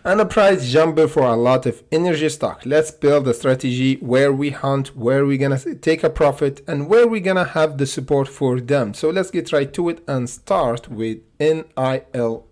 and the price jumping for a lot of energy stock. Let's build a strategy where we hunt, where we're gonna take a profit, and where we're gonna have the support for them. So let's get right to it and start with NILE.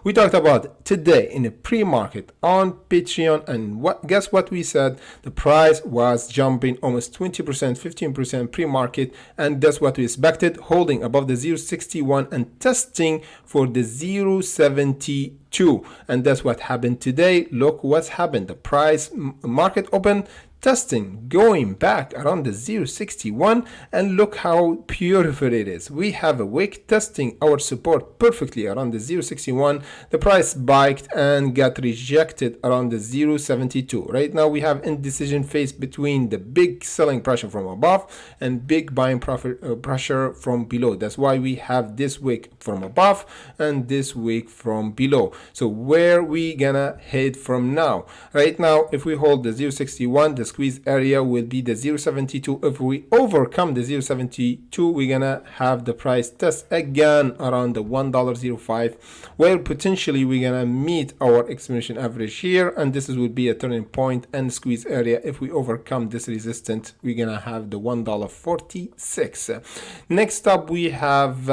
We talked about today in the pre-market on Patreon, and guess what we said? The price was jumping almost 20%, 15% pre-market, and that's what we expected, holding above the 0.61 and testing for the 0.72, and that's what happened today. Look what's happened. The price market open testing, going back around the 0.61, and look how beautiful it is. We have a wick testing our support perfectly around the 0.61. The price spiked and got rejected around the 0.72. Right now we have indecision phase between the big selling pressure from above and big buying pressure from below. That's why we have this wick from above and this wick from below. So where we gonna head from now? Right now, if we hold the 0.61, the squeeze area will be the 0.72. If we overcome the 0.72, we're gonna have the price test again around the $1.05, where potentially we're gonna meet our exponential average here, and this would be a turning point and squeeze area. If we overcome this resistance, we're gonna have the $1.46. Next up we have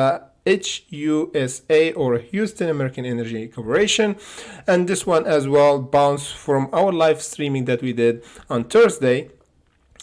HUSA, or Houston American Energy Corporation, and this one as well bounced from our live streaming that we did on Thursday,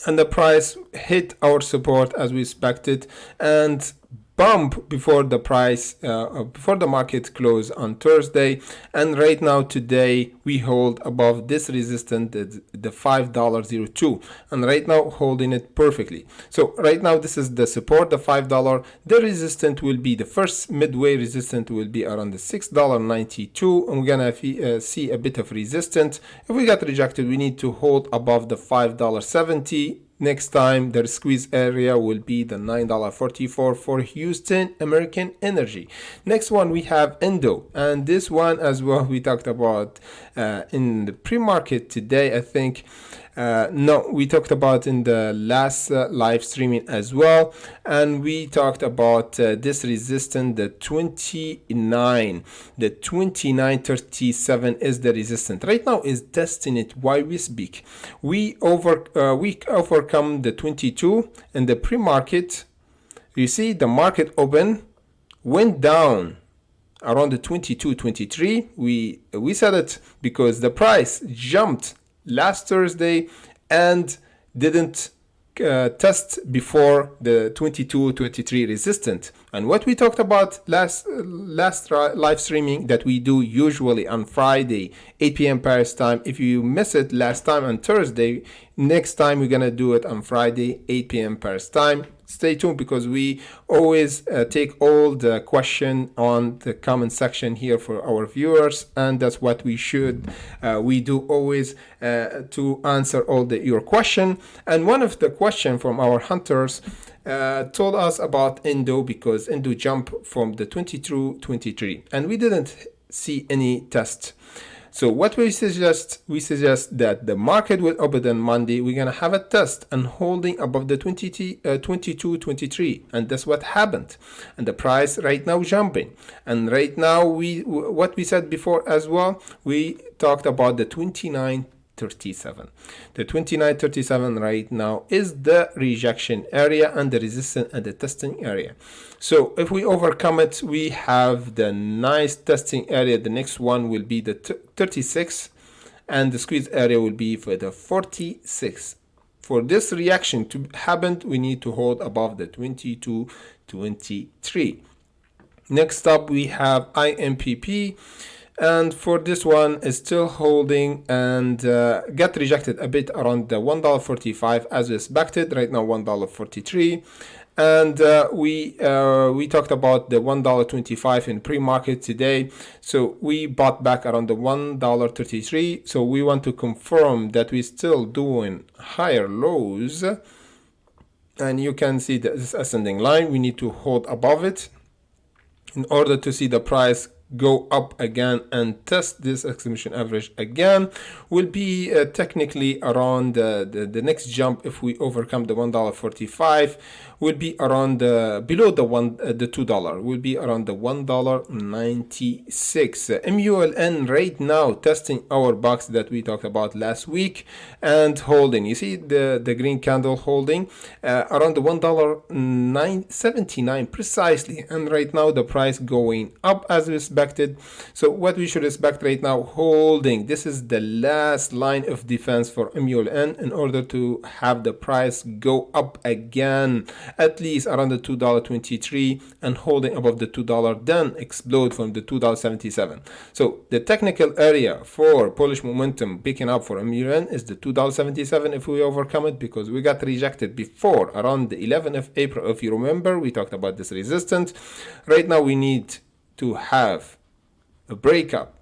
and the price hit our support as we expected and bump before the price before the market close on Thursday, and right now today we hold above this resistance, the $5.02, and right now holding it perfectly. So right now this is the support, the $5. The resistance will be, the first midway resistance will be around the $6.92, and we're gonna see a bit of resistance. If we got rejected, we need to hold above the $5.70. Next time, the squeeze area will be the $9.44 for Houston American Energy. Next one, we have Endo, and this one as well we talked about in the pre-market today, I think. No, we talked about in the last live streaming as well, and we talked about this resistance, the 29.37 is the resistance. Right now is testing it while we speak. We overcome the 22 in the pre-market. You see the market open went down around the 22.23. We said it because the price jumped last Thursday and didn't test before the 22.23 resistance. And what we talked about last live streaming that we do usually on Friday 8 p.m. Paris time. If you miss it last time on Thursday, next time we're gonna do it on Friday 8 p.m. Paris time. Stay tuned, because we always take all the question on the comment section here for our viewers, and that's what we do always to answer all your question. And one of the question from our hunters told us about Endo, because Endo jumped from the 22.23 and we didn't see any test. So what we suggest that the market will open on Monday. We're gonna have a test and holding above the 22.23, and that's what happened. And the price right now jumping. And right now what we said before as well, we talked about the 29.37. The 29.37 right now is the rejection area and the resistance and the testing area. So if we overcome it, we have the nice testing area. The next one will be the 36, and the squeeze area will be for the 46. For this reaction to happen, we need to hold above the 22.23. Next up, we have impp. And for this one is still holding and got rejected a bit around the $1.45 as expected. Right now $1.43, and we talked about the $1.25 in pre-market today, so we bought back around the $1.33. So we want to confirm that we're still doing higher lows, and you can see this ascending line. We need to hold above it in order to see the price go up again and test this execution average again, will be technically around the next jump. If we overcome the $1.45, will be around below the $2, will be around the $1.96. MULN right now testing our box that we talked about last week and holding. You see the green candle holding around the $1.79 precisely, and right now the price going up as expected. So what we should expect right now, holding. This is the last line of defense for MULN in order to have the price go up again at least around the $2.23 and holding above the $2, then explode from the $2.77. So the technical area for bullish momentum picking up for MULN is the $2.77 if we overcome it, because we got rejected before around the 11th of April. If you remember, we talked about this resistance. Right now we need to have a breakup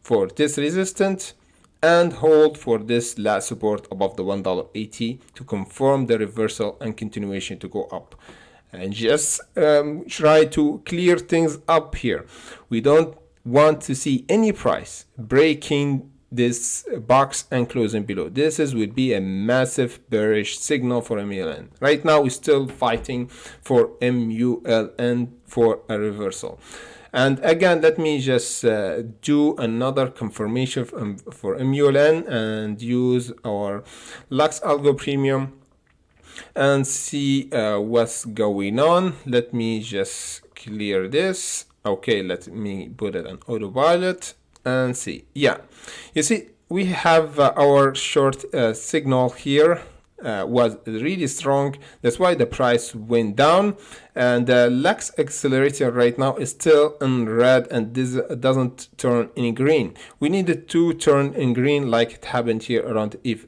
for this resistance and hold for this last support above the $1.80 to confirm the reversal and continuation to go up. And just try to clear things up here. We don't want to see any price breaking this box and closing below. This would be a massive bearish signal for MULN. Right now we're still fighting for MULN for a reversal. And again, let me just do another confirmation for MULN and use our Lux Algo Premium and see what's going on. Let me just clear this. Okay, let me put it on autopilot and see. Yeah, you see, we have our short signal here. Was really strong. That's why the price went down, and the Lux accelerator right now is still in red, and this doesn't turn in green. We needed to turn in green like it happened here around 8th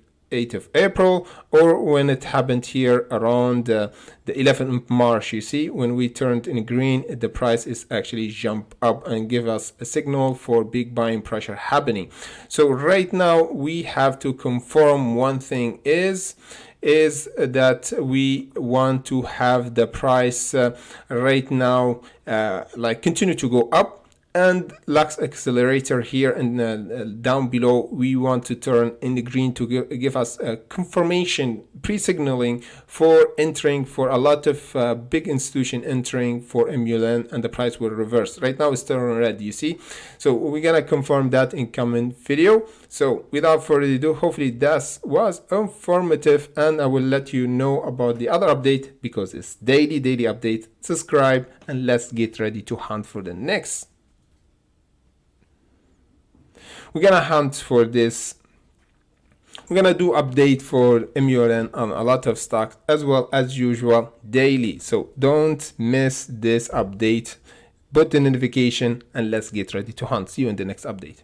of April, or when it happened here around the 11th of March. You see, when we turned in green, the price is actually jump up and give us a signal for big buying pressure happening. So right now we have to confirm one thing is that we want to have the price right now like continue to go up, and Lux accelerator here and down below we want to turn in the green to give us a confirmation pre-signaling for entering for a lot of big institution entering for MULN, and the price will reverse. Right now it's still in red, you see. So we're gonna confirm that in coming video. So without further ado, hopefully that was informative, and I will let you know about the other update because it's daily update. Subscribe and let's get ready to hunt for the next. We're gonna hunt for this. We're gonna do update for MULN on a lot of stocks as well as usual daily. So don't miss this update. Put the notification and let's get ready to hunt. See you in the next update.